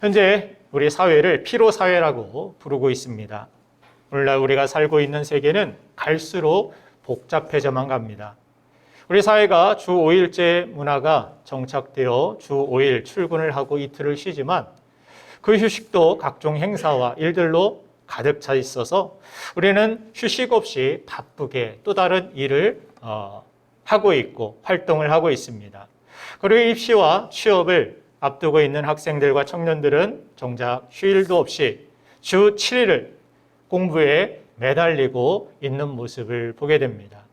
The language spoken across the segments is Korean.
현재 우리 사회를 피로사회라고 부르고 있습니다. 오늘날 우리가 살고 있는 세계는 갈수록 복잡해져만 갑니다. 우리 사회가 주 5일제 문화가 정착되어 주 5일 출근을 하고 이틀을 쉬지만 그 휴식도 각종 행사와 일들로 가득 차 있어서 우리는 휴식 없이 바쁘게 또 다른 일을 하고 있고 활동을 하고 있습니다. 그리고 입시와 취업을 앞두고 있는 학생들과 청년들은 정작 휴일도 없이 주 7일을 공부에 매달리고 있는 모습을 보게 됩니다.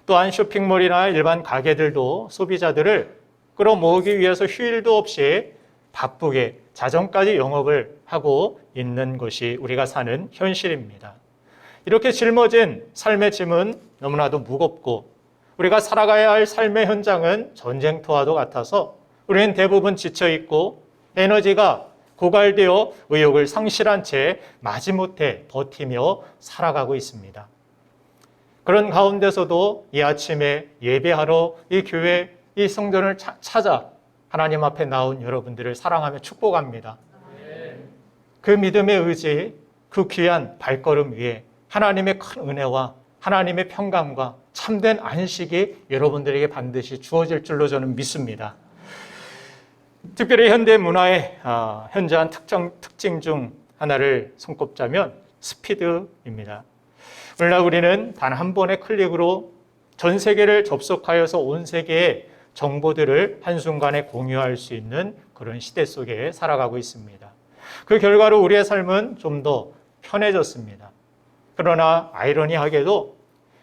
또한 쇼핑몰이나 일반 가게들도 소비자들을 끌어모으기 위해서 휴일도 없이 바쁘게 자정까지 영업을 하고 있는 것이 우리가 사는 현실입니다. 이렇게 짊어진 삶의 짐은 너무나도 무겁고 우리가 살아가야 할 삶의 현장은 전쟁터와도 같아서 우리는 대부분 지쳐있고 에너지가 고갈되어 의욕을 상실한 채 마지못해 버티며 살아가고 있습니다. 그런 가운데서도 이 아침에 예배하러 이 교회, 이 성전을 찾아 하나님 앞에 나온 여러분들을 사랑하며 축복합니다. 그 믿음의 의지, 그 귀한 발걸음 위에 하나님의 큰 은혜와 하나님의 평강과 참된 안식이 여러분들에게 반드시 주어질 줄로 저는 믿습니다. 특별히 현대 문화의 현저한 특징 중 하나를 손꼽자면 스피드입니다. 오늘날 우리는 단 한 번의 클릭으로 전 세계를 접속하여서 온 세계의 정보들을 한순간에 공유할 수 있는 그런 시대 속에 살아가고 있습니다. 그 결과로 우리의 삶은 좀 더 편해졌습니다. 그러나 아이러니하게도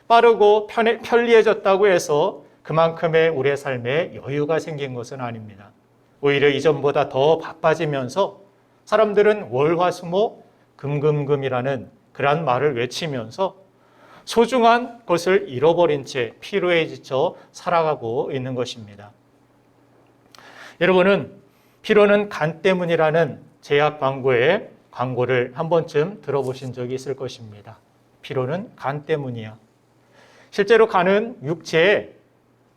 빠르고 편리해졌다고 해서 그만큼의 우리의 삶에 여유가 생긴 것은 아닙니다. 오히려 이전보다 더 바빠지면서 사람들은 월화수목 금금금이라는 그런 말을 외치면서 소중한 것을 잃어버린 채 피로에 지쳐 살아가고 있는 것입니다. 여러분은 피로는 간 때문이라는 제약 광고를 한 번쯤 들어보신 적이 있을 것입니다. 피로는 간 때문이야. 실제로 간은 육체에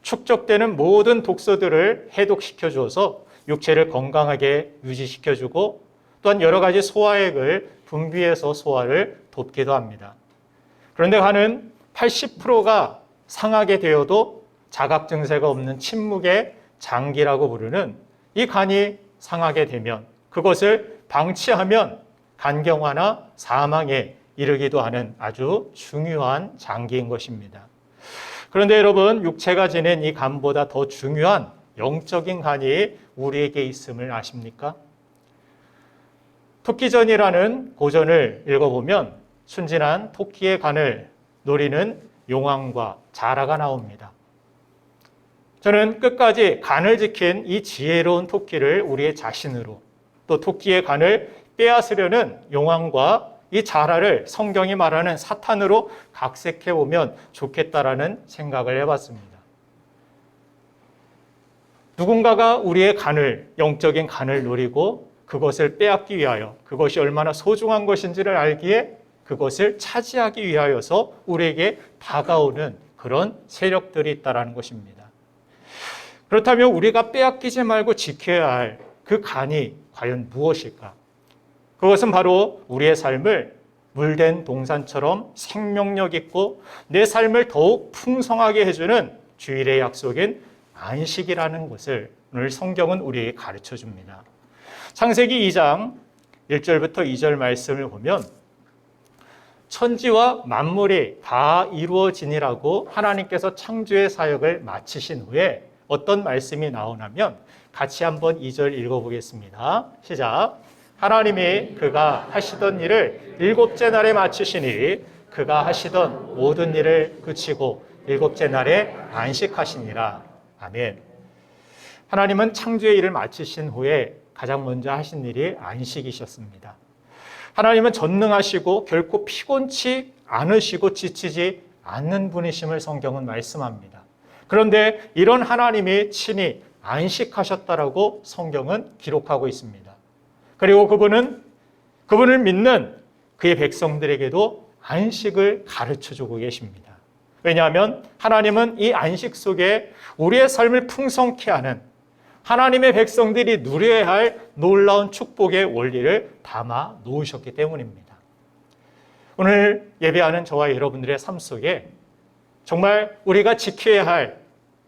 축적되는 모든 독소들을 해독시켜줘서 육체를 건강하게 유지시켜주고 또한 여러 가지 소화액을 분비해서 소화를 돕기도 합니다. 그런데 간은 80%가 상하게 되어도 자각 증세가 없는 침묵의 장기라고 부르는 이 간이 상하게 되면 그것을 방치하면 간경화나 사망에 이르기도 하는 아주 중요한 장기인 것입니다. 그런데 여러분, 육체가 지닌 이 간보다 더 중요한 영적인 간이 우리에게 있음을 아십니까? 토끼전이라는 고전을 읽어보면 순진한 토끼의 간을 노리는 용왕과 자라가 나옵니다. 저는 끝까지 간을 지킨 이 지혜로운 토끼를 우리의 자신으로 또 토끼의 간을 빼앗으려는 용왕과 이 자라를 성경이 말하는 사탄으로 각색해 보면 좋겠다라는 생각을 해봤습니다. 누군가가 우리의 간을, 영적인 간을 노리고 그것을 빼앗기 위하여 그것이 얼마나 소중한 것인지를 알기에 그것을 차지하기 위하여서 우리에게 다가오는 그런 세력들이 있다는 것입니다. 그렇다면 우리가 빼앗기지 말고 지켜야 할 그 간이 과연 무엇일까? 그것은 바로 우리의 삶을 물된 동산처럼 생명력 있고 내 삶을 더욱 풍성하게 해주는 주일의 약속인 안식이라는 것을 오늘 성경은 우리에게 가르쳐 줍니다. 창세기 2장 1절부터 2절 말씀을 보면 천지와 만물이 다 이루어지니라고 하나님께서 창조의 사역을 마치신 후에 어떤 말씀이 나오냐면 같이 한번 2절 읽어보겠습니다. 시작. 하나님이 그가 하시던 일을 일곱째 날에 마치시니 그가 하시던 모든 일을 그치고 일곱째 날에 안식하시니라. 아멘. 하나님은 창조의 일을 마치신 후에 가장 먼저 하신 일이 안식이셨습니다. 하나님은 전능하시고 결코 피곤치 않으시고 지치지 않는 분이심을 성경은 말씀합니다. 그런데 이런 하나님이 친히 안식하셨다라고 성경은 기록하고 있습니다. 그리고 그분을 믿는 그의 백성들에게도 안식을 가르쳐주고 계십니다. 왜냐하면 하나님은 이 안식 속에 우리의 삶을 풍성케 하는 하나님의 백성들이 누려야 할 놀라운 축복의 원리를 담아 놓으셨기 때문입니다. 오늘 예배하는 저와 여러분들의 삶 속에 정말 우리가 지켜야 할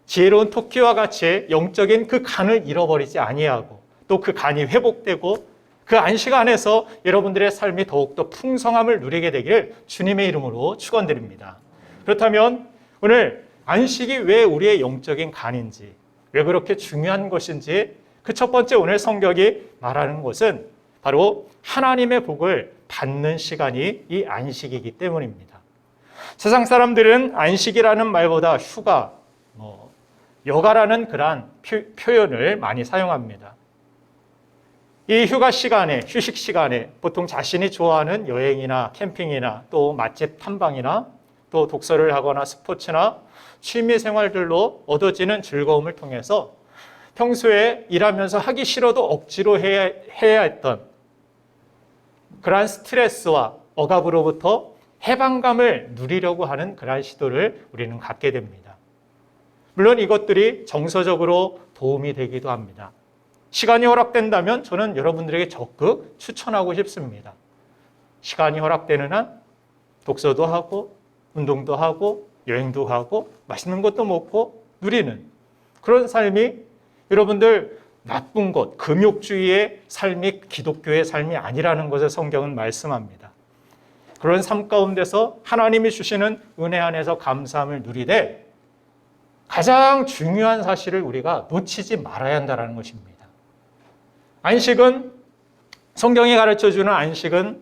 지혜로운 토끼와 같이 영적인 그 간을 잃어버리지 아니하고 또 그 간이 회복되고 그 안식 안에서 여러분들의 삶이 더욱더 풍성함을 누리게 되기를 주님의 이름으로 축원드립니다. 그렇다면 오늘 안식이 왜 우리의 영적인 간인지, 왜 그렇게 중요한 것인지 그 첫 번째 오늘 성경이 말하는 것은 바로 하나님의 복을 받는 시간이 이 안식이기 때문입니다. 세상 사람들은 안식이라는 말보다 휴가, 여가라는 그러한 표현을 많이 사용합니다. 이 휴가 시간에, 휴식 시간에 보통 자신이 좋아하는 여행이나 캠핑이나 또 맛집 탐방이나 또 독서를 하거나 스포츠나 취미 생활들로 얻어지는 즐거움을 통해서 평소에 일하면서 하기 싫어도 억지로 해야 했던 그러한 스트레스와 억압으로부터 해방감을 누리려고 하는 그러한 시도를 우리는 갖게 됩니다. 물론 이것들이 정서적으로 도움이 되기도 합니다. 시간이 허락된다면 저는 여러분들에게 적극 추천하고 싶습니다. 시간이 허락되는 한 독서도 하고 운동도 하고 여행도 가고 맛있는 것도 먹고 누리는 그런 삶이 여러분들 나쁜 것, 금욕주의의 삶이 기독교의 삶이 아니라는 것을 성경은 말씀합니다. 그런 삶 가운데서 하나님이 주시는 은혜 안에서 감사함을 누리되 가장 중요한 사실을 우리가 놓치지 말아야 한다는 것입니다. 안식은, 성경이 가르쳐주는 안식은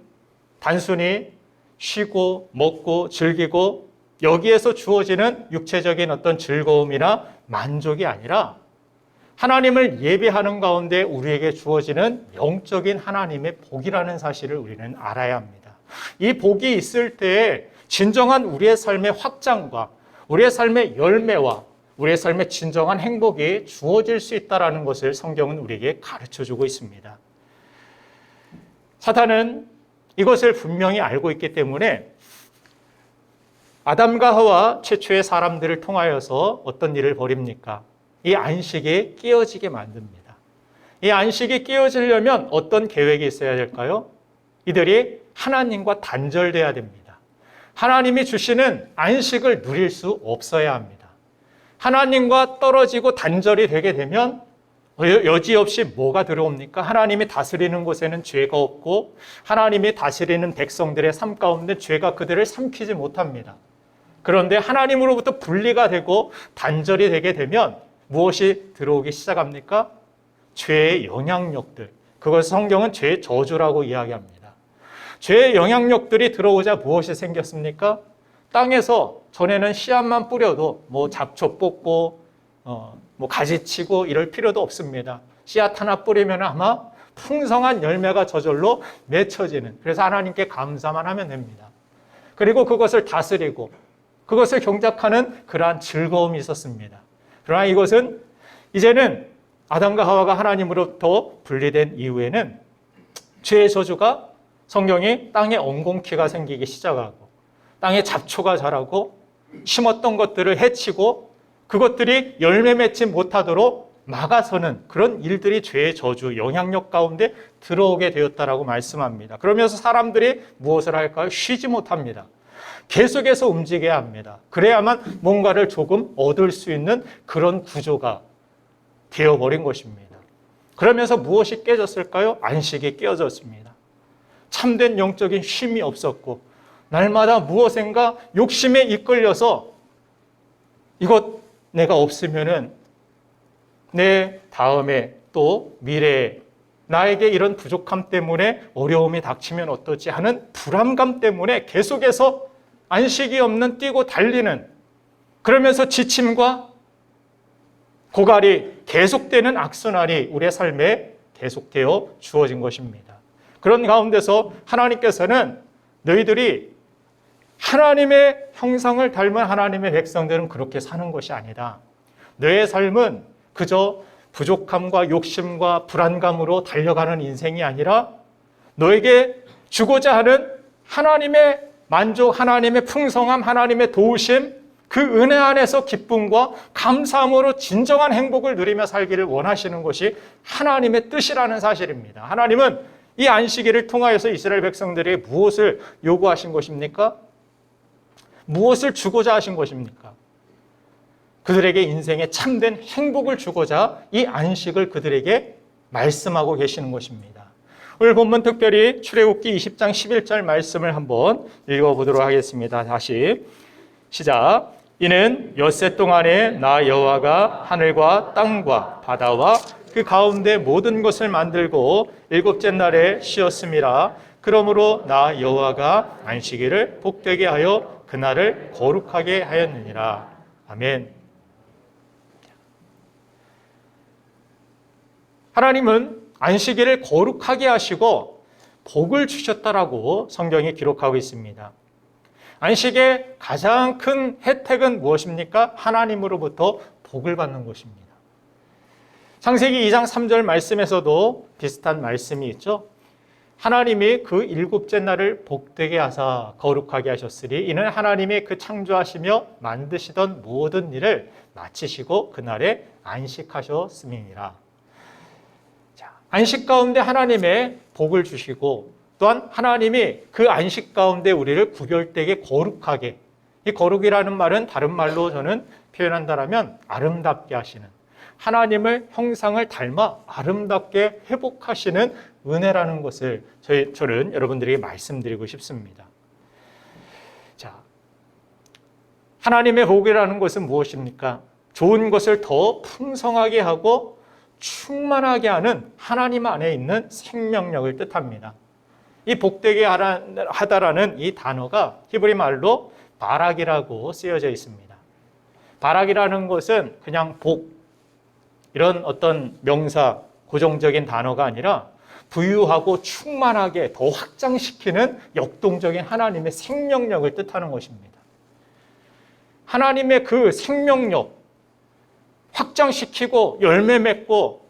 단순히 쉬고 먹고 즐기고 여기에서 주어지는 육체적인 어떤 즐거움이나 만족이 아니라 하나님을 예배하는 가운데 우리에게 주어지는 영적인 하나님의 복이라는 사실을 우리는 알아야 합니다. 이 복이 있을 때에 진정한 우리의 삶의 확장과 우리의 삶의 열매와 우리의 삶의 진정한 행복이 주어질 수 있다는 것을 성경은 우리에게 가르쳐주고 있습니다. 사탄은 이것을 분명히 알고 있기 때문에 아담과 하와 최초의 사람들을 통하여서 어떤 일을 벌입니까? 이 안식이 깨어지게 만듭니다. 이 안식이 깨어지려면 어떤 계획이 있어야 될까요? 이들이 하나님과 단절돼야 됩니다. 하나님이 주시는 안식을 누릴 수 없어야 합니다. 하나님과 떨어지고 단절이 되게 되면 여지없이 뭐가 들어옵니까? 하나님이 다스리는 곳에는 죄가 없고 하나님이 다스리는 백성들의 삶 가운데 죄가 그들을 삼키지 못합니다. 그런데 하나님으로부터 분리가 되고 단절이 되게 되면 무엇이 들어오기 시작합니까? 죄의 영향력들. 그것을 성경은 죄의 저주라고 이야기합니다. 죄의 영향력들이 들어오자 무엇이 생겼습니까? 땅에서 전에는 씨앗만 뿌려도 잡초 뽑고 가지 치고 이럴 필요도 없습니다. 씨앗 하나 뿌리면 아마 풍성한 열매가 저절로 맺혀지는, 그래서 하나님께 감사만 하면 됩니다. 그리고 그것을 다스리고 그것을 경작하는 그러한 즐거움이 있었습니다. 그러나 이것은 이제는 아담과 하와가 하나님으로부터 분리된 이후에는 죄의 저주가, 성경이 땅에 엉겅퀴가 생기기 시작하고 땅에 잡초가 자라고 심었던 것들을 해치고 그것들이 열매 맺지 못하도록 막아서는 그런 일들이 죄의 저주, 영향력 가운데 들어오게 되었다라고 말씀합니다. 그러면서 사람들이 무엇을 할까요? 쉬지 못합니다. 계속해서 움직여야 합니다. 그래야만 뭔가를 조금 얻을 수 있는 그런 구조가 되어버린 것입니다. 그러면서 무엇이 깨졌을까요? 안식이 깨어졌습니다. 참된 영적인 쉼이 없었고 날마다 무엇인가 욕심에 이끌려서 이것 내가 없으면은 내 다음에 또 미래에 나에게 이런 부족함 때문에 어려움이 닥치면 어떠지 하는 불안감 때문에 계속해서 안식이 없는 뛰고 달리는, 그러면서 지침과 고갈이 계속되는 악순환이 우리의 삶에 계속되어 주어진 것입니다. 그런 가운데서 하나님께서는 너희들이 하나님의 형상을 닮은 하나님의 백성들은 그렇게 사는 것이 아니다. 너의 삶은 그저 부족함과 욕심과 불안감으로 달려가는 인생이 아니라 너에게 주고자 하는 하나님의 만족, 하나님의 풍성함, 하나님의 도우심, 그 은혜 안에서 기쁨과 감사함으로 진정한 행복을 누리며 살기를 원하시는 것이 하나님의 뜻이라는 사실입니다. 하나님은 이 안식일을 통하여서 이스라엘 백성들에게 무엇을 요구하신 것입니까? 무엇을 주고자 하신 것입니까? 그들에게 인생에 참된 행복을 주고자 이 안식을 그들에게 말씀하고 계시는 것입니다. 오늘 본문 특별히 출애굽기 20장 11절 말씀을 한번 읽어보도록 하겠습니다. 다시 시작. 이는 엿새 동안에 나 여호와가 하늘과 땅과 바다와 그 가운데 모든 것을 만들고 일곱째 날에 쉬었음이라. 그러므로 나 여호와가 안식일을 복되게 하여 그날을 거룩하게 하였느니라. 아멘. 하나님은 안식일을 거룩하게 하시고 복을 주셨다라고 성경이 기록하고 있습니다. 안식의 가장 큰 혜택은 무엇입니까? 하나님으로부터 복을 받는 것입니다. 창세기 2장 3절 말씀에서도 비슷한 말씀이 있죠. 하나님이 그 일곱째 날을 복되게 하사 거룩하게 하셨으리. 이는 하나님이 그 창조하시며 만드시던 모든 일을 마치시고 그날에 안식하셨음이니라. 자, 안식 가운데 하나님의 복을 주시고 또한 하나님이 그 안식 가운데 우리를 구별되게 거룩하게, 이 거룩이라는 말은 다른 말로 저는 표현한다면 아름답게 하시는, 하나님을 형상을 닮아 아름답게 회복하시는 은혜라는 것을 저는 여러분들에게 말씀드리고 싶습니다. 자, 하나님의 복이라는 것은 무엇입니까? 좋은 것을 더 풍성하게 하고 충만하게 하는 하나님 안에 있는 생명력을 뜻합니다. 이 복되게 하다라는 이 단어가 히브리 말로 바락이라고 쓰여져 있습니다. 바락이라는 것은 그냥 복, 이런 어떤 명사, 고정적인 단어가 아니라 부유하고 충만하게 더 확장시키는 역동적인 하나님의 생명력을 뜻하는 것입니다. 하나님의 그 생명력, 확장시키고 열매 맺고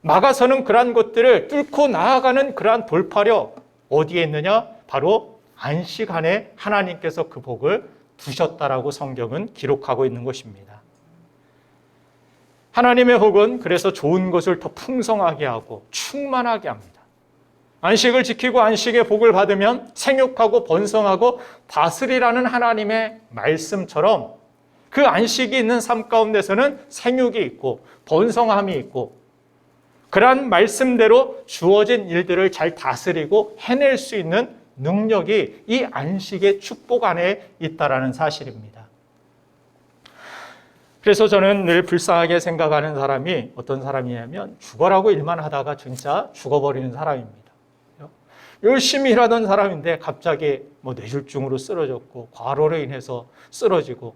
막아서는 그러한 것들을 뚫고 나아가는 그러한 돌파력, 어디에 있느냐? 바로 안식 안에 하나님께서 그 복을 두셨다라고 성경은 기록하고 있는 것입니다. 하나님의 복은 그래서 좋은 것을 더 풍성하게 하고 충만하게 합니다. 안식을 지키고 안식의 복을 받으면 생육하고 번성하고 다스리라는 하나님의 말씀처럼 그 안식이 있는 삶 가운데서는 생육이 있고 번성함이 있고 그러한 말씀대로 주어진 일들을 잘 다스리고 해낼 수 있는 능력이 이 안식의 축복 안에 있다라는 사실입니다. 그래서 저는 늘 불쌍하게 생각하는 사람이 어떤 사람이냐면 죽어라고 일만 하다가 진짜 죽어버리는 사람입니다. 열심히 일하던 사람인데 갑자기 뇌졸중으로 쓰러졌고 과로로 인해서 쓰러지고,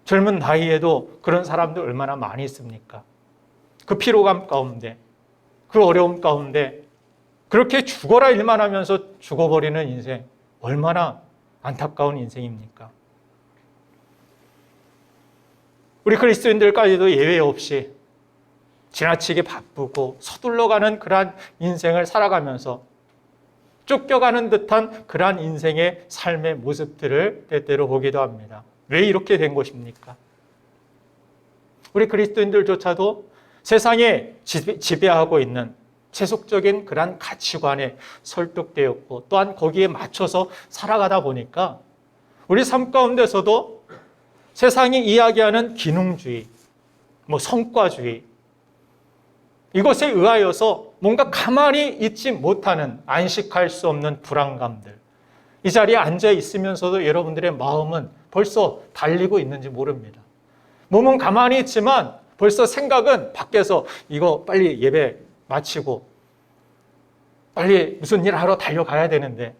젊은 나이에도 그런 사람들 얼마나 많이 있습니까? 그 피로감 가운데, 그 어려움 가운데 그렇게 죽어라 일만 하면서 죽어버리는 인생, 얼마나 안타까운 인생입니까? 우리 그리스도인들까지도 예외 없이 지나치게 바쁘고 서둘러가는 그러한 인생을 살아가면서 쫓겨가는 듯한 그러한 인생의 삶의 모습들을 때때로 보기도 합니다. 왜 이렇게 된 것입니까? 우리 그리스도인들조차도 세상에 지배하고 있는 세속적인 그러한 가치관에 설득되었고 또한 거기에 맞춰서 살아가다 보니까 우리 삶 가운데서도 세상이 이야기하는 기능주의, 성과주의, 이것에 의하여서 뭔가 가만히 있지 못하는, 안식할 수 없는 불안감들, 이 자리에 앉아 있으면서도 여러분들의 마음은 벌써 달리고 있는지 모릅니다. 몸은 가만히 있지만 벌써 생각은 밖에서 이거 빨리 예배 마치고 빨리 무슨 일 하러 달려가야 되는데,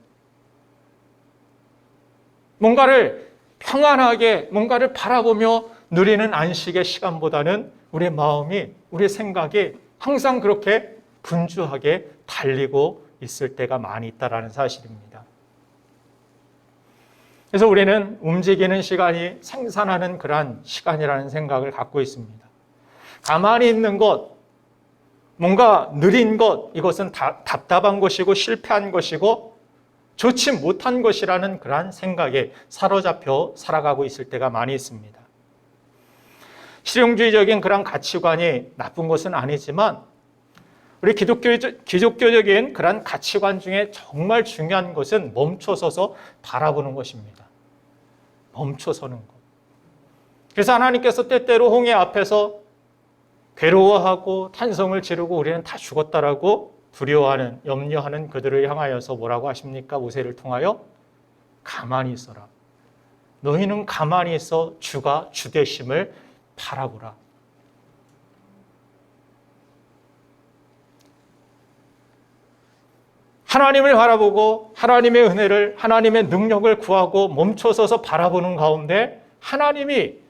뭔가를 평안하게 뭔가를 바라보며 누리는 안식의 시간보다는 우리의 마음이, 우리의 생각이 항상 그렇게 분주하게 달리고 있을 때가 많이 있다는 사실입니다. 그래서 우리는 움직이는 시간이 생산하는 그러한 시간이라는 생각을 갖고 있습니다. 가만히 있는 것, 뭔가 느린 것, 이것은 답답한 것이고 실패한 것이고 좋지 못한 것이라는 그러한 생각에 사로잡혀 살아가고 있을 때가 많이 있습니다. 실용주의적인 그런 가치관이 나쁜 것은 아니지만 우리 기독교적인 그런 가치관 중에 정말 중요한 것은 멈춰서서 바라보는 것입니다. 멈춰서는 것. 그래서 하나님께서 때때로 홍해 앞에서 괴로워하고 탄성을 지르고 우리는 다 죽었다라고 두려워하는, 염려하는 그들을 향하여서 뭐라고 하십니까? 모세를 통하여 가만히 있어라. 너희는 가만히 있어 주가 주되심을 바라보라. 하나님을 바라보고 하나님의 은혜를, 하나님의 능력을 구하고 멈춰서서 바라보는 가운데 하나님이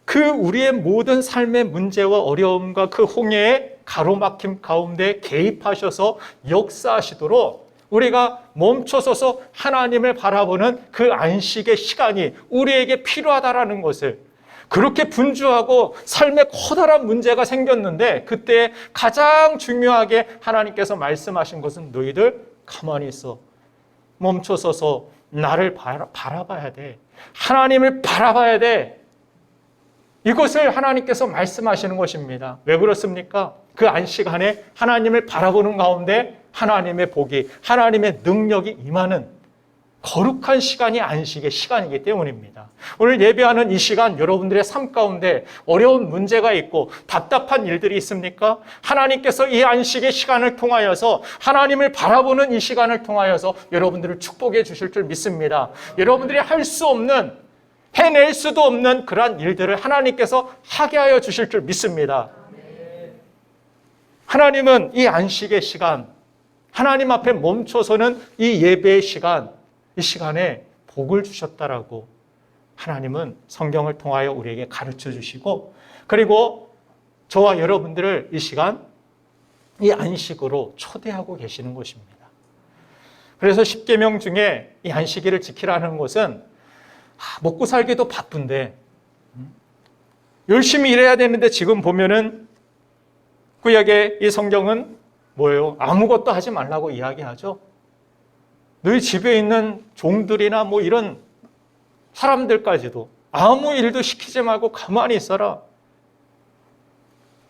그 우리의 모든 삶의 문제와 어려움과 그 홍해의 가로막힘 가운데 개입하셔서 역사하시도록 우리가 멈춰서서 하나님을 바라보는 그 안식의 시간이 우리에게 필요하다라는 것을, 그렇게 분주하고 삶에 커다란 문제가 생겼는데 그때 가장 중요하게 하나님께서 말씀하신 것은 너희들 가만히 있어. 멈춰서서 나를 바라봐야 돼. 하나님을 바라봐야 돼. 이것을 하나님께서 말씀하시는 것입니다. 왜 그렇습니까? 그 안식안에 하나님을 바라보는 가운데 하나님의 복이, 하나님의 능력이 임하는 거룩한 시간이 안식의 시간이기 때문입니다. 오늘 예배하는 이 시간 여러분들의 삶 가운데 어려운 문제가 있고 답답한 일들이 있습니까? 하나님께서 이 안식의 시간을 통하여서 하나님을 바라보는 이 시간을 통하여서 여러분들을 축복해 주실 줄 믿습니다. 여러분들이 할 수 없는, 해낼 수도 없는 그러한 일들을 하나님께서 하게 하여 주실 줄 믿습니다. 하나님은 이 안식의 시간, 하나님 앞에 멈춰서는 이 예배의 시간, 이 시간에 복을 주셨다라고 하나님은 성경을 통하여 우리에게 가르쳐 주시고, 그리고 저와 여러분들을 이 시간, 이 안식으로 초대하고 계시는 것입니다. 그래서 십계명 중에 이 안식일을 지키라는 것은 먹고 살기도 바쁜데 열심히 일해야 되는데 지금 보면은 구약의 이 성경은 뭐예요? 아무것도 하지 말라고 이야기하죠. 너희 집에 있는 종들이나 뭐 이런 사람들까지도 아무 일도 시키지 말고 가만히 있어라.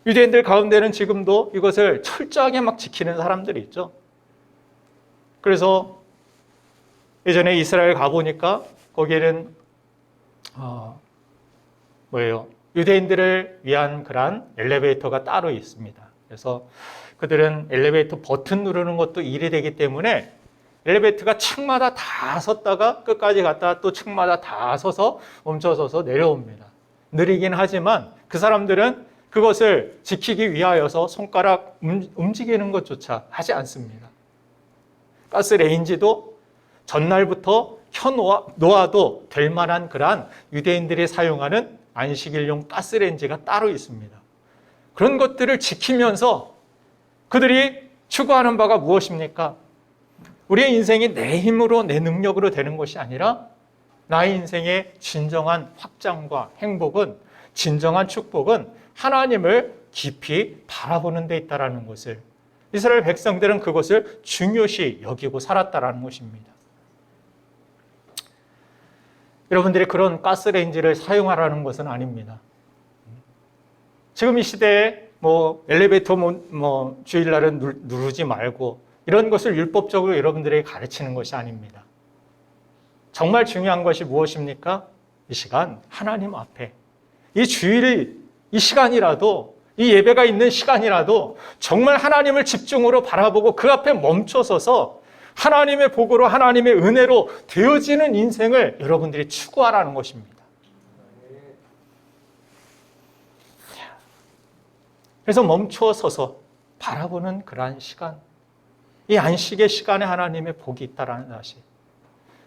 유대인들 가운데는 지금도 이것을 철저하게 막 지키는 사람들이 있죠. 그래서 예전에 이스라엘 가보니까 거기에는 유대인들을 위한 그런 엘리베이터가 따로 있습니다. 그래서 그들은 엘리베이터 버튼 누르는 것도 일이 되기 때문에 엘리베이터가 층마다 다 섰다가 끝까지 갔다가 또 층마다 다 서서 멈춰서서 내려옵니다. 느리긴 하지만 그 사람들은 그것을 지키기 위하여서 손가락 움직이는 것조차 하지 않습니다. 가스레인지도 전날부터 켜놓아도 될 만한 그러한 유대인들이 사용하는 안식일용 가스레인지가 따로 있습니다. 그런 것들을 지키면서 그들이 추구하는 바가 무엇입니까? 우리의 인생이 내 힘으로, 내 능력으로 되는 것이 아니라 나의 인생의 진정한 확장과 행복은, 진정한 축복은 하나님을 깊이 바라보는 데 있다는 것을, 이스라엘 백성들은 그것을 중요시 여기고 살았다는 것입니다. 여러분들이 그런 가스레인지를 사용하라는 것은 아닙니다. 지금 이 시대에 엘리베이터 주일날은 누르지 말고 이런 것을 율법적으로 여러분들에게 가르치는 것이 아닙니다. 정말 중요한 것이 무엇입니까? 이 시간 하나님 앞에, 이 주일 이 시간이라도, 이 예배가 있는 시간이라도 정말 하나님을 집중으로 바라보고 그 앞에 멈춰서서 하나님의 복으로, 하나님의 은혜로 되어지는 인생을 여러분들이 추구하라는 것입니다. 그래서 멈춰서서 바라보는 그러한 시간, 이 안식의 시간에 하나님의 복이 있다는 사실,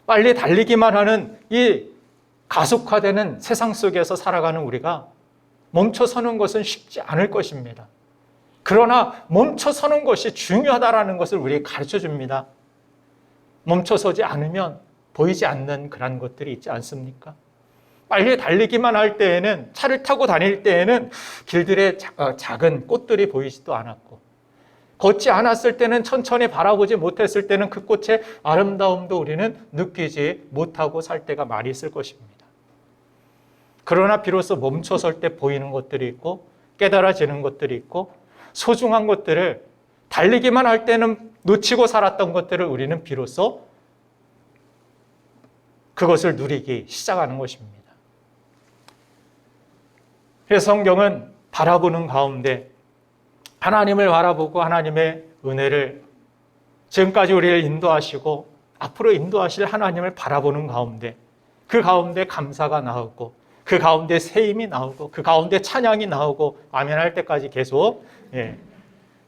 빨리 달리기만 하는 이 가속화되는 세상 속에서 살아가는 우리가 멈춰서는 것은 쉽지 않을 것입니다. 그러나 멈춰서는 것이 중요하다는 것을 우리에게 가르쳐 줍니다. 멈춰서지 않으면 보이지 않는 그런 것들이 있지 않습니까? 빨리 달리기만 할 때에는, 차를 타고 다닐 때에는 길들의 작은 꽃들이 보이지도 않았고, 걷지 않았을 때는, 천천히 바라보지 못했을 때는 그 꽃의 아름다움도 우리는 느끼지 못하고 살 때가 많이 있을 것입니다. 그러나 비로소 멈춰설 때 보이는 것들이 있고 깨달아지는 것들이 있고 소중한 것들을 달리기만 할 때는 놓치고 살았던 것들을 우리는 비로소 그것을 누리기 시작하는 것입니다. 그래서 성경은 바라보는 가운데 하나님을 바라보고 하나님의 은혜를 지금까지 우리를 인도하시고 앞으로 인도하실 하나님을 바라보는 가운데 그 가운데 감사가 나오고 그 가운데 새 힘이 나오고 그 가운데 찬양이 나오고 아멘할 때까지 계속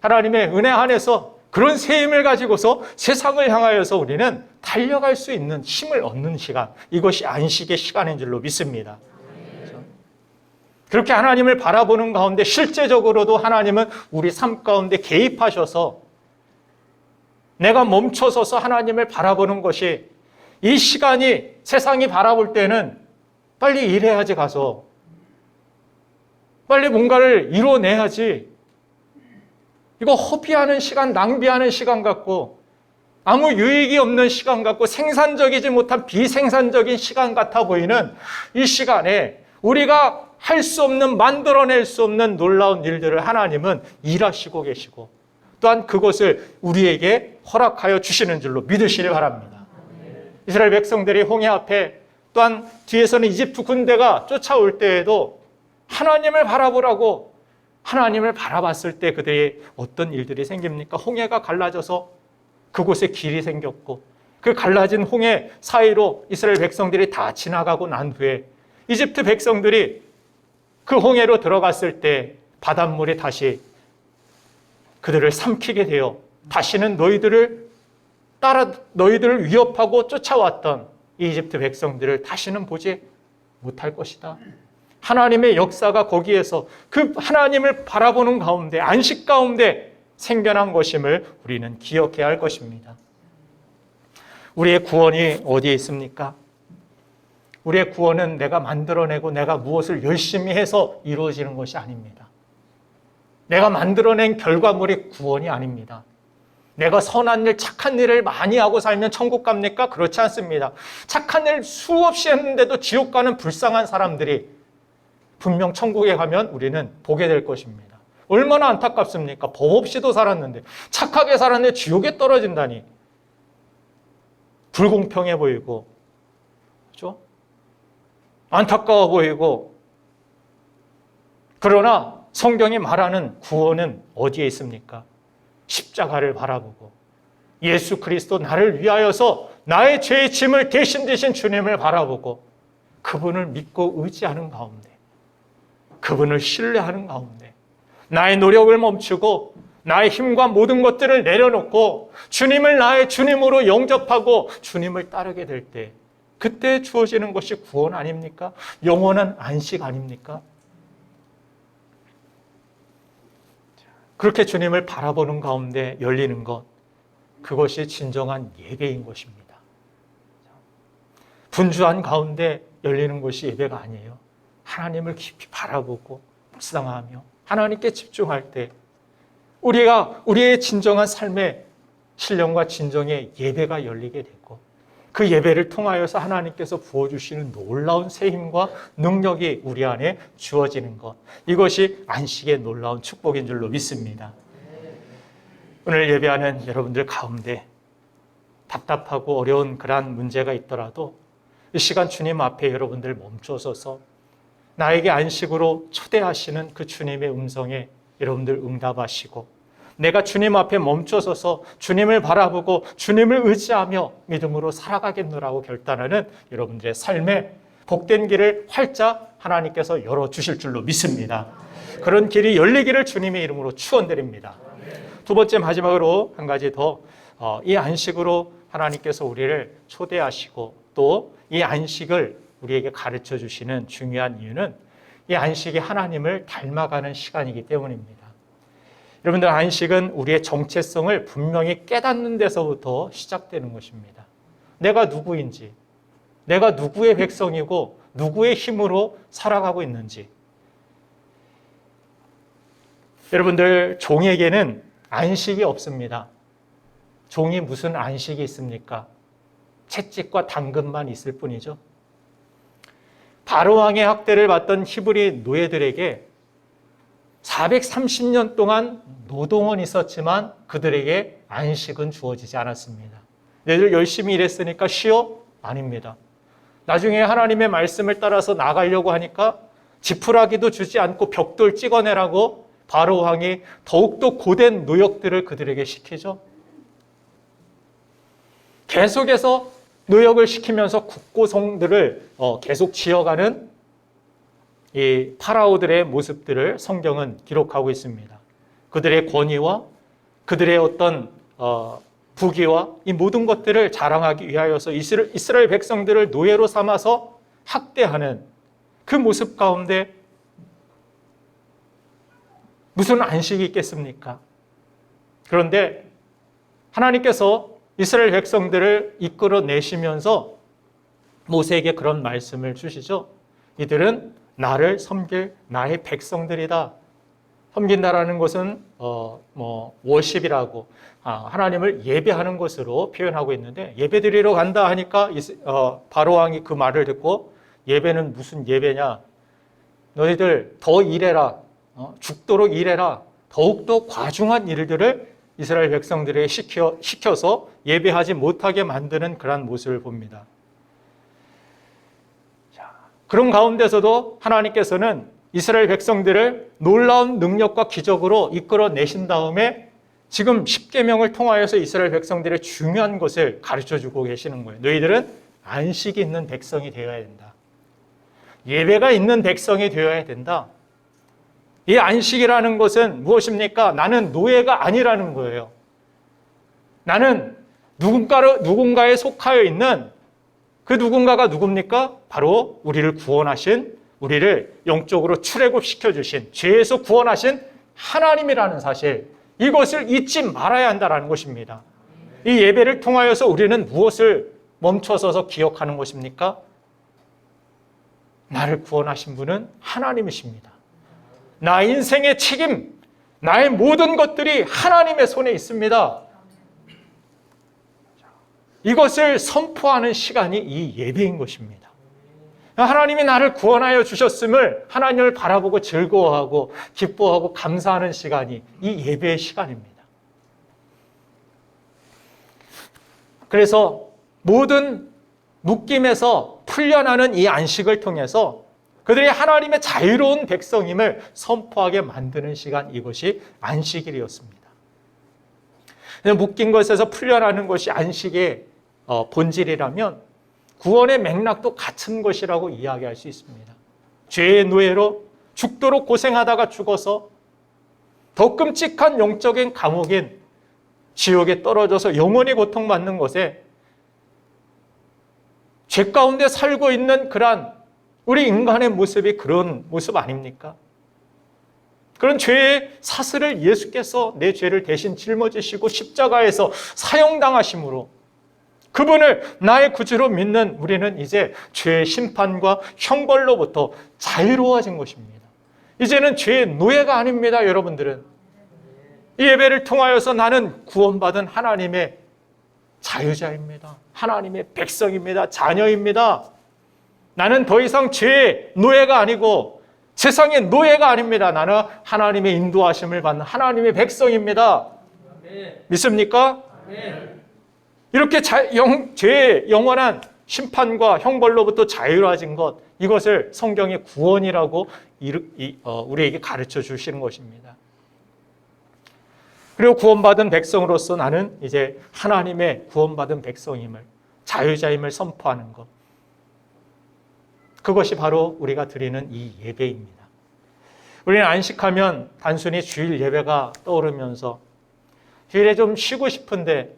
하나님의 은혜 안에서 그런 새 힘을 가지고서 세상을 향하여서 우리는 달려갈 수 있는 힘을 얻는 시간, 이것이 안식의 시간인 줄로 믿습니다. 그렇게 하나님을 바라보는 가운데 실제적으로도 하나님은 우리 삶 가운데 개입하셔서 내가 멈춰서서 하나님을 바라보는 것이, 이 시간이 세상이 바라볼 때는 빨리 일해야지, 가서 빨리 뭔가를 이뤄내야지, 이거 허비하는 시간, 낭비하는 시간 같고 아무 유익이 없는 시간 같고 생산적이지 못한 비생산적인 시간 같아 보이는 이 시간에 우리가 할 수 없는, 만들어낼 수 없는 놀라운 일들을 하나님은 일하시고 계시고 또한 그것을 우리에게 허락하여 주시는 줄로 믿으시길 바랍니다. 이스라엘 백성들이 홍해 앞에, 또한 뒤에서는 이집트 군대가 쫓아올 때에도 하나님을 바라보라고 하나님을 바라봤을 때 그들이 어떤 일들이 생깁니까? 홍해가 갈라져서 그곳에 길이 생겼고 그 갈라진 홍해 사이로 이스라엘 백성들이 다 지나가고 난 후에 이집트 백성들이 그 홍해로 들어갔을 때 바닷물이 다시 그들을 삼키게 되어 다시는 너희들을 위협하고 쫓아왔던 이집트 백성들을 다시는 보지 못할 것이다. 하나님의 역사가 거기에서 그 하나님을 바라보는 가운데, 안식 가운데 생겨난 것임을 우리는 기억해야 할 것입니다. 우리의 구원이 어디에 있습니까? 우리의 구원은 내가 만들어내고 내가 무엇을 열심히 해서 이루어지는 것이 아닙니다. 내가 만들어낸 결과물이 구원이 아닙니다. 내가 선한 일, 착한 일을 많이 하고 살면 천국 갑니까? 그렇지 않습니다. 착한 일 수없이 했는데도 지옥 가는 불쌍한 사람들이 분명 천국에 가면 우리는 보게 될 것입니다. 얼마나 안타깝습니까? 법 없이도 살았는데, 착하게 살았는데 지옥에 떨어진다니. 불공평해 보이고, 그렇죠? 안타까워 보이고. 그러나 성경이 말하는 구원은 어디에 있습니까? 십자가를 바라보고 예수 그리스도, 나를 위하여서 나의 죄의 짐을 대신 지신 주님을 바라보고 그분을 믿고 의지하는 가운데, 그분을 신뢰하는 가운데 나의 노력을 멈추고 나의 힘과 모든 것들을 내려놓고 주님을 나의 주님으로 영접하고 주님을 따르게 될 때, 그때 주어지는 것이 구원 아닙니까? 영원한 안식 아닙니까? 그렇게 주님을 바라보는 가운데 열리는 것, 그것이 진정한 예배인 것입니다. 분주한 가운데 열리는 것이 예배가 아니에요. 하나님을 깊이 바라보고 묵상하며 하나님께 집중할 때 우리의 진정한 삶의 신령과 진정의 예배가 열리게 되고, 그 예배를 통하여서 하나님께서 부어주시는 놀라운 새 힘과 능력이 우리 안에 주어지는 것, 이것이 안식의 놀라운 축복인 줄로 믿습니다. 오늘 예배하는 여러분들 가운데 답답하고 어려운 그러한 문제가 있더라도 이 시간 주님 앞에 여러분들 멈춰서서 나에게 안식으로 초대하시는 그 주님의 음성에 여러분들 응답하시고, 내가 주님 앞에 멈춰서서 주님을 바라보고 주님을 의지하며 믿음으로 살아가겠노라고 결단하는 여러분들의 삶에 복된 길을 활짝 하나님께서 열어주실 줄로 믿습니다. 그런 길이 열리기를 주님의 이름으로 축원드립니다. 두 번째, 마지막으로 한 가지 더, 이 안식으로 하나님께서 우리를 초대하시고 또 이 안식을 우리에게 가르쳐 주시는 중요한 이유는 이 안식이 하나님을 닮아가는 시간이기 때문입니다. 여러분들, 안식은 우리의 정체성을 분명히 깨닫는 데서부터 시작되는 것입니다. 내가 누구인지, 내가 누구의 백성이고 누구의 힘으로 살아가고 있는지. 여러분들, 종에게는 안식이 없습니다. 종이 무슨 안식이 있습니까? 채찍과 당근만 있을 뿐이죠. 바로왕의 학대를 받던 히브리 노예들에게 430년 동안 노동은 있었지만 그들에게 안식은 주어지지 않았습니다. 너희들 열심히 일했으니까 쉬어? 아닙니다. 나중에 하나님의 말씀을 따라서 나가려고 하니까 지푸라기도 주지 않고 벽돌 찍어내라고 바로왕이 더욱더 고된 노역들을 그들에게 시키죠. 계속해서 노역을 시키면서 국고성들을 계속 지어가는 이 파라오들의 모습들을 성경은 기록하고 있습니다. 그들의 권위와 그들의 어떤 부귀와 이 모든 것들을 자랑하기 위하여서 이스라엘 백성들을 노예로 삼아서 학대하는 그 모습 가운데 무슨 안식이 있겠습니까? 그런데 하나님께서 이스라엘 백성들을 이끌어내시면서 모세에게 그런 말씀을 주시죠. 이들은 나를 섬길 나의 백성들이다. 섬긴다라는 것은 워십이라고 하나님을 예배하는 것으로 표현하고 있는데, 예배드리러 간다 하니까 바로왕이 그 말을 듣고 예배는 무슨 예배냐? 너희들 더 일해라. 죽도록 일해라. 더욱더 과중한 일들을 이스라엘 백성들에게 시켜서 예배하지 못하게 만드는 그런 모습을 봅니다. 그런 가운데서도 하나님께서는 이스라엘 백성들을 놀라운 능력과 기적으로 이끌어내신 다음에 지금 십계명을 통하여서 이스라엘 백성들의 중요한 것을 가르쳐주고 계시는 거예요. 너희들은 안식이 있는 백성이 되어야 된다. 예배가 있는 백성이 되어야 된다. 이 안식이라는 것은 무엇입니까? 나는 노예가 아니라는 거예요. 나는 누군가에 속하여 있는 그 누군가가 누굽니까? 바로 우리를 구원하신, 우리를 영적으로 출애굽시켜 주신, 죄에서 구원하신 하나님이라는 사실, 이것을 잊지 말아야 한다는 것입니다. 이 예배를 통하여서 우리는 무엇을 멈춰서서 기억하는 것입니까? 나를 구원하신 분은 하나님이십니다. 나 인생의 책임, 나의 모든 것들이 하나님의 손에 있습니다. 이것을 선포하는 시간이 이 예배인 것입니다. 하나님이 나를 구원하여 주셨음을 하나님을 바라보고 즐거워하고 기뻐하고 감사하는 시간이 이 예배의 시간입니다. 그래서 모든 묶임에서 풀려나는 이 안식을 통해서 그들이 하나님의 자유로운 백성임을 선포하게 만드는 시간, 이것이 안식일이었습니다. 묶인 것에서 풀려나는 것이 안식의 본질이라면 구원의 맥락도 같은 것이라고 이야기할 수 있습니다. 죄의 노예로 죽도록 고생하다가 죽어서 더 끔찍한 영적인 감옥인 지옥에 떨어져서 영원히 고통받는 것에 죄 가운데 살고 있는 그러한 우리 인간의 모습이 그런 모습 아닙니까? 그런 죄의 사슬을 예수께서 내 죄를 대신 짊어지시고 십자가에서 사형당하심으로 그분을 나의 구주로 믿는 우리는 이제 죄의 심판과 형벌로부터 자유로워진 것입니다. 이제는 죄의 노예가 아닙니다, 여러분들은. 이 예배를 통하여서 나는 구원받은 하나님의 자유자입니다. 하나님의 백성입니다. 자녀입니다. 나는 더 이상 죄의 노예가 아니고 세상의 노예가 아닙니다. 나는 하나님의 인도하심을 받는 하나님의 백성입니다. 믿습니까? 이렇게 죄의 영원한 심판과 형벌로부터 자유로워진 것, 이것을 성경의 구원이라고 우리에게 가르쳐 주시는 것입니다. 그리고 구원받은 백성으로서 나는 이제 하나님의 구원받은 백성임을, 자유자임을 선포하는 것, 그것이 바로 우리가 드리는 이 예배입니다. 우리는 안식하면 단순히 주일 예배가 떠오르면서 주일에 좀 쉬고 싶은데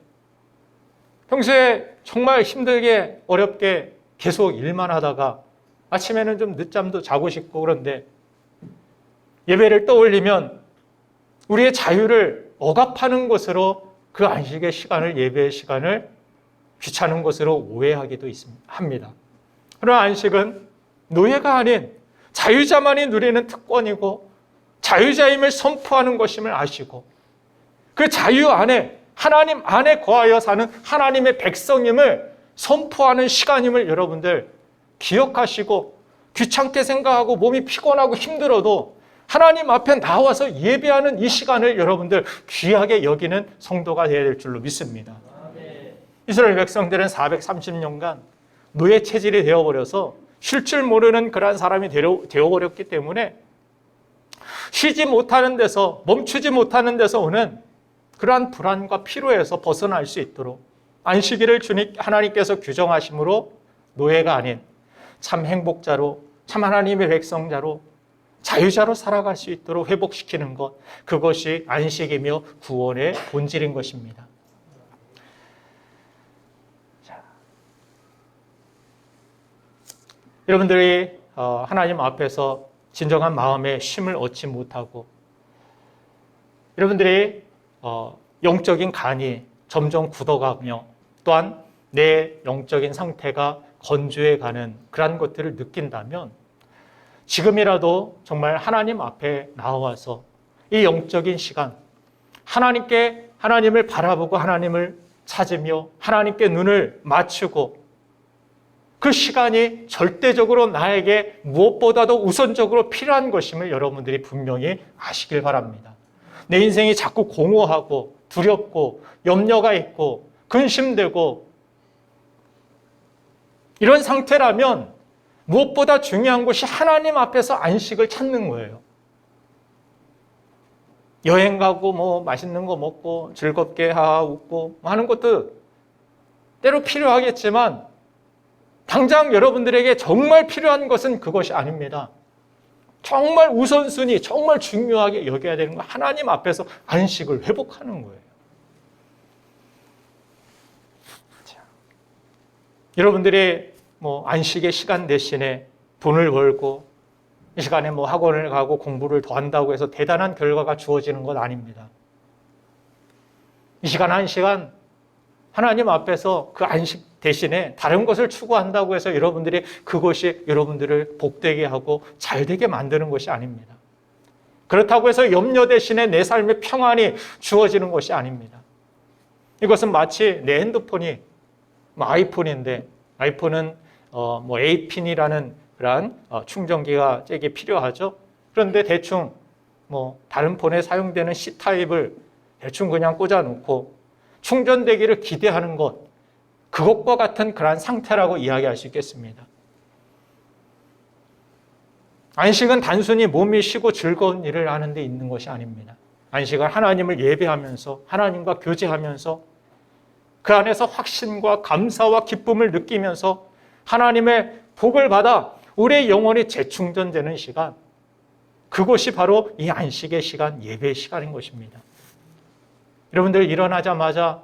평소에 정말 힘들게 어렵게 계속 일만 하다가 아침에는 좀 늦잠도 자고 싶고, 그런데 예배를 떠올리면 우리의 자유를 억압하는 것으로 그 안식의 시간을, 예배의 시간을 귀찮은 것으로 오해하기도 합니다. 그러나 안식은 노예가 아닌 자유자만이 누리는 특권이고 자유자임을 선포하는 것임을 아시고, 그 자유 안에, 하나님 안에 거하여 사는 하나님의 백성임을 선포하는 시간임을 여러분들 기억하시고, 귀찮게 생각하고 몸이 피곤하고 힘들어도 하나님 앞에 나와서 예배하는 이 시간을 여러분들 귀하게 여기는 성도가 되어야 될 줄로 믿습니다. 이스라엘 백성들은 430년간 노예 체질이 되어버려서 쉴 줄 모르는 그러한 사람이 되어버렸기 때문에 쉬지 못하는 데서, 멈추지 못하는 데서 오는 그러한 불안과 피로에서 벗어날 수 있도록 안식일을 하나님께서 규정하심으로 노예가 아닌 참 행복자로, 참 하나님의 백성자로, 자유자로 살아갈 수 있도록 회복시키는 것, 그것이 안식이며 구원의 본질인 것입니다. 자, 여러분들이 하나님 앞에서 진정한 마음의 쉼을 얻지 못하고, 여러분들이 영적인 간이 점점 굳어가며 또한 내 영적인 상태가 건조해가는 그런 것들을 느낀다면 지금이라도 정말 하나님 앞에 나와서 이 영적인 시간, 하나님을 바라보고 하나님을 찾으며 하나님께 눈을 맞추고, 그 시간이 절대적으로 나에게 무엇보다도 우선적으로 필요한 것임을 여러분들이 분명히 아시길 바랍니다. 내 인생이 자꾸 공허하고 두렵고 염려가 있고 근심되고 이런 상태라면 무엇보다 중요한 것이 하나님 앞에서 안식을 찾는 거예요. 여행 가고 뭐 맛있는 거 먹고 즐겁게 웃고 하는 것도 때로 필요하겠지만 당장 여러분들에게 정말 필요한 것은 그것이 아닙니다. 정말 우선순위, 정말 중요하게 여겨야 되는 건 하나님 앞에서 안식을 회복하는 거예요. 자, 여러분들이 안식의 시간 대신에 돈을 벌고 이 시간에 학원을 가고 공부를 더 한다고 해서 대단한 결과가 주어지는 건 아닙니다. 이 시간 한 시간 하나님 앞에서 그 안식 대신에 다른 것을 추구한다고 해서 여러분들이 그것이 여러분들을 복되게 하고 잘되게 만드는 것이 아닙니다. 그렇다고 해서 염려 대신에 내 삶의 평안이 주어지는 것이 아닙니다. 이것은 마치 내 핸드폰이 아이폰인데, 아이폰은 A핀이라는 그런 충전기가 잭이 필요하죠. 그런데 대충 다른 폰에 사용되는 C타입을 대충 그냥 꽂아놓고 충전되기를 기대하는 것, 그것과 같은 그러한 상태라고 이야기할 수 있겠습니다. 안식은 단순히 몸이 쉬고 즐거운 일을 하는 데 있는 것이 아닙니다. 안식은 하나님을 예배하면서 하나님과 교제하면서 그 안에서 확신과 감사와 기쁨을 느끼면서 하나님의 복을 받아 우리의 영혼이 재충전되는 시간, 그것이 바로 이 안식의 시간, 예배의 시간인 것입니다. 여러분들 일어나자마자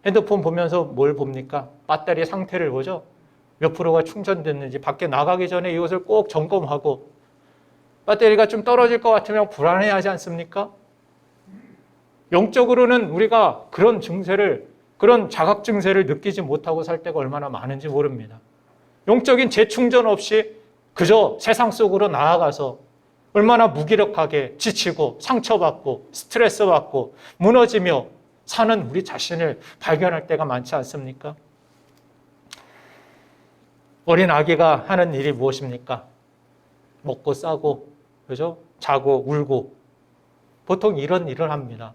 핸드폰 보면서 뭘 봅니까? 배터리 상태를 보죠. 몇 프로가 충전됐는지 밖에 나가기 전에 이것을 꼭 점검하고, 배터리가 좀 떨어질 것 같으면 불안해하지 않습니까? 영적으로는 우리가 그런 자각 증세를 느끼지 못하고 살 때가 얼마나 많은지 모릅니다. 영적인 재충전 없이 그저 세상 속으로 나아가서 얼마나 무기력하게 지치고 상처받고 스트레스 받고 무너지며 사는 우리 자신을 발견할 때가 많지 않습니까? 어린 아기가 하는 일이 무엇입니까? 먹고 싸고, 그죠? 자고 울고, 보통 이런 일을 합니다.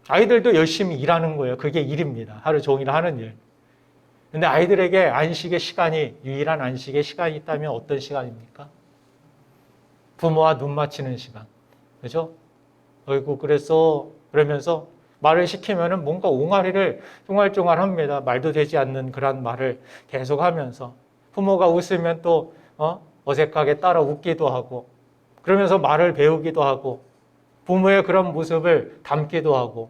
아이들도 열심히 일하는 거예요. 그게 일입니다. 하루 종일 하는 일. 근데 아이들에게 안식의 시간이, 유일한 안식의 시간이 있다면 어떤 시간입니까? 부모와 눈 맞추는 시간. 그죠? 어이구, 그러면서 말을 시키면은 뭔가 옹알이를 쫑알쫑알 합니다. 말도 되지 않는 그런 말을 계속 하면서. 부모가 웃으면 또, 어색하게 따라 웃기도 하고, 그러면서 말을 배우기도 하고, 부모의 그런 모습을 담기도 하고,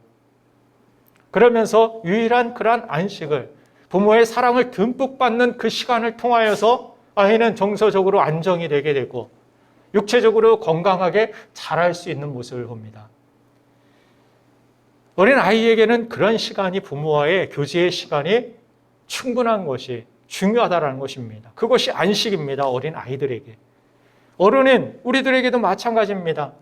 그러면서 유일한 그런 안식을, 부모의 사랑을 듬뿍 받는 그 시간을 통하여서 아이는 정서적으로 안정이 되게 되고 육체적으로 건강하게 자랄 수 있는 모습을 봅니다. 어린 아이에게는 그런 시간이, 부모와의 교제의 시간이 충분한 것이 중요하다는 것입니다. 그것이 안식입니다. 어린 아이들에게. 어른인 우리들에게도 마찬가지입니다.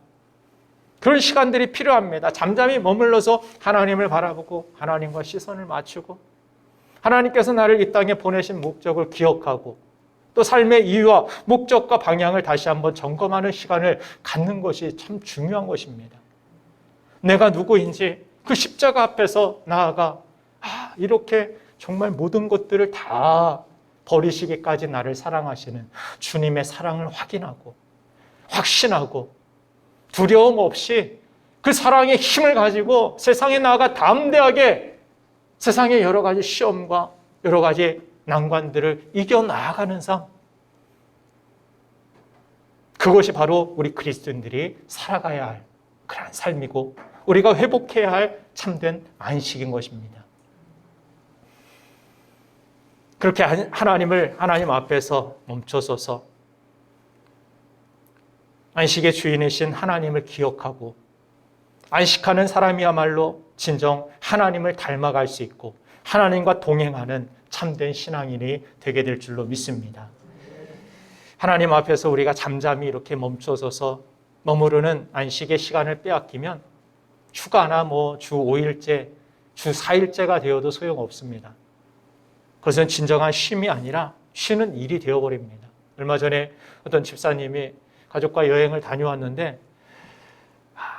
그런 시간들이 필요합니다. 잠잠히 머물러서 하나님을 바라보고 하나님과 시선을 맞추고 하나님께서 나를 이 땅에 보내신 목적을 기억하고 또 삶의 이유와 목적과 방향을 다시 한번 점검하는 시간을 갖는 것이 참 중요한 것입니다. 내가 누구인지 그 십자가 앞에서 나아가 이렇게 정말 모든 것들을 다 버리시기까지 나를 사랑하시는 주님의 사랑을 확인하고 확신하고 두려움 없이 그 사랑의 힘을 가지고 세상에 나아가 담대하게 세상의 여러 가지 시험과 여러 가지 난관들을 이겨나가는 삶, 그것이 바로 우리 그리스도인들이 살아가야 할 그런 삶이고 우리가 회복해야 할 참된 안식인 것입니다. 그렇게 하나님 앞에서 멈춰서서 안식의 주인이신 하나님을 기억하고 안식하는 사람이야말로 진정 하나님을 닮아갈 수 있고 하나님과 동행하는 참된 신앙인이 되게 될 줄로 믿습니다. 하나님 앞에서 우리가 잠잠히 이렇게 멈춰서서 머무르는 안식의 시간을 빼앗기면 휴가나 주 5일째, 주 4일째가 되어도 소용없습니다. 그것은 진정한 쉼이 아니라 쉬는 일이 되어버립니다. 얼마 전에 어떤 집사님이 가족과 여행을 다녀왔는데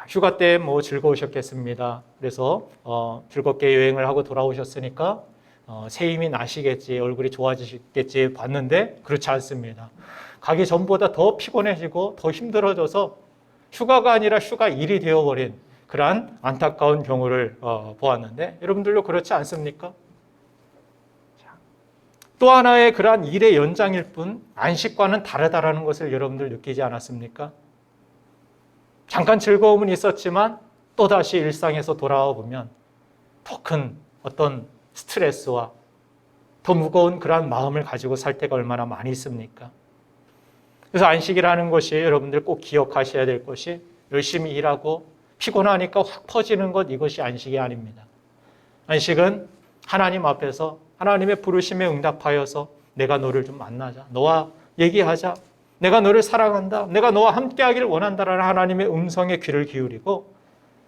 휴가 때 즐거우셨겠습니다. 그래서 즐겁게 여행을 하고 돌아오셨으니까 새 힘이 나시겠지, 얼굴이 좋아지시겠지 봤는데 그렇지 않습니다. 가기 전보다 더 피곤해지고 더 힘들어져서 휴가가 아니라 휴가 일이 되어버린 그러한 안타까운 경우를 보았는데 여러분들도 그렇지 않습니까? 또 하나의 그러한 일의 연장일 뿐 안식과는 다르다라는 것을 여러분들 느끼지 않았습니까? 잠깐 즐거움은 있었지만 또다시 일상에서 돌아와 보면 더 큰 어떤 스트레스와 더 무거운 그러한 마음을 가지고 살 때가 얼마나 많이 있습니까? 그래서 안식이라는 것이 여러분들 꼭 기억하셔야 될 것이 열심히 일하고 피곤하니까 확 퍼지는 것, 이것이 안식이 아닙니다. 안식은 하나님 앞에서 하나님의 부르심에 응답하여서 내가 너를 좀 만나자, 너와 얘기하자, 내가 너를 사랑한다, 내가 너와 함께하기를 원한다라는 하나님의 음성에 귀를 기울이고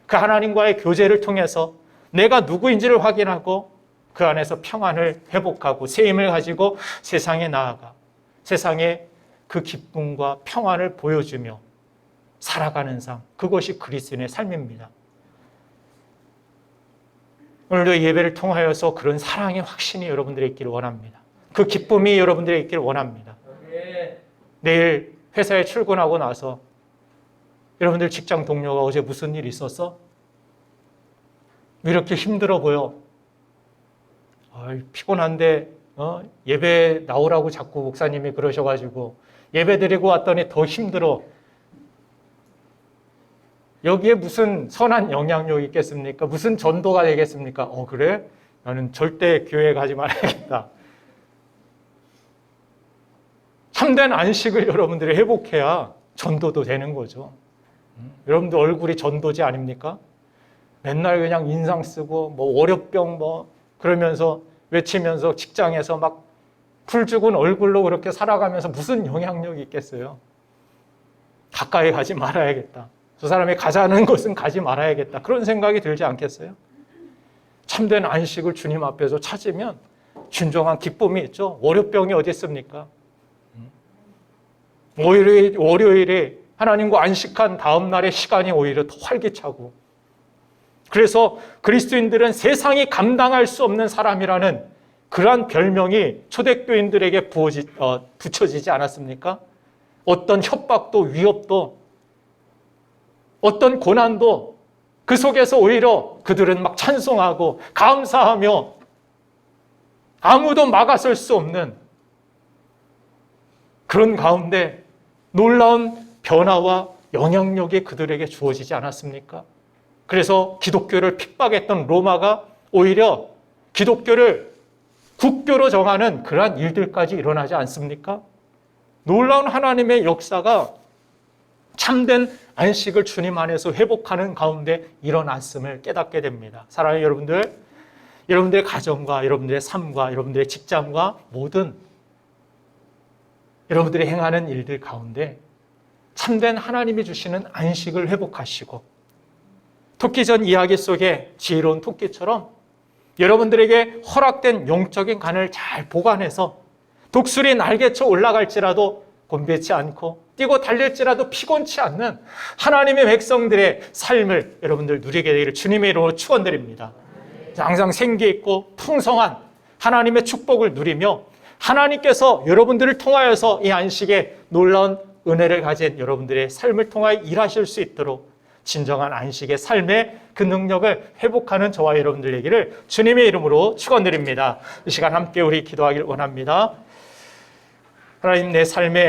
그 하나님과의 교제를 통해서 내가 누구인지를 확인하고 그 안에서 평안을 회복하고 새 힘을 가지고 세상에 나아가 세상에 그 기쁨과 평안을 보여주며 살아가는 삶, 그것이 그리스도인의 삶입니다. 오늘도 예배를 통하여서 그런 사랑의 확신이 여러분들에 있기를 원합니다. 그 기쁨이 여러분들에 있기를 원합니다. 내일 회사에 출근하고 나서 여러분들 직장 동료가 어제 무슨 일 있었어? 왜 이렇게 힘들어 보여? 피곤한데 예배 나오라고 자꾸 목사님이 그러셔가지고 예배 드리고 왔더니 더 힘들어. 여기에 무슨 선한 영향력이 있겠습니까? 무슨 전도가 되겠습니까? 그래? 나는 절대 교회 가지 말아야겠다. 참된 안식을 여러분들이 회복해야 전도도 되는 거죠. 여러분들 얼굴이 전도지 아닙니까? 맨날 그냥 인상 쓰고 월요병 그러면서 외치면서 직장에서 막 풀 죽은 얼굴로 그렇게 살아가면서 무슨 영향력이 있겠어요? 가까이 가지 말아야겠다. 저 사람이 가자는 곳은 가지 말아야겠다. 그런 생각이 들지 않겠어요? 참된 안식을 주님 앞에서 찾으면 진정한 기쁨이 있죠. 월요병이 어디 있습니까? 월요일에 하나님과 안식한 다음 날의 시간이 오히려 더 활기차고, 그래서 그리스도인들은 세상이 감당할 수 없는 사람이라는 그러한 별명이 초대교인들에게 붙여지지 않았습니까? 어떤 협박도 위협도 어떤 고난도 그 속에서 오히려 그들은 막 찬송하고 감사하며 아무도 막아설 수 없는 그런 가운데 놀라운 변화와 영향력이 그들에게 주어지지 않았습니까? 그래서 기독교를 핍박했던 로마가 오히려 기독교를 국교로 정하는 그러한 일들까지 일어나지 않습니까? 놀라운 하나님의 역사가 참된 안식을 주님 안에서 회복하는 가운데 일어났음을 깨닫게 됩니다. 사랑하는 여러분들, 여러분들의 가정과 여러분들의 삶과 여러분들의 직장과 모든 여러분들이 행하는 일들 가운데 참된 하나님이 주시는 안식을 회복하시고 토끼전 이야기 속에 지혜로운 토끼처럼 여러분들에게 허락된 영적인 간을 잘 보관해서 독수리 날개쳐 올라갈지라도 곤배치 않고 뛰고 달릴지라도 피곤치 않는 하나님의 백성들의 삶을 여러분들 누리게 되기를 주님의 이름으로 축원드립니다. 항상 생기 있고 풍성한 하나님의 축복을 누리며 하나님께서 여러분들을 통하여서 이 안식에 놀라운 은혜를 가진 여러분들의 삶을 통하여 일하실 수 있도록 진정한 안식의 삶의 그 능력을 회복하는 저와 여러분들 되기를 주님의 이름으로 축원드립니다. 이 시간 함께 우리 기도하길 원합니다. 하나님, 내 삶에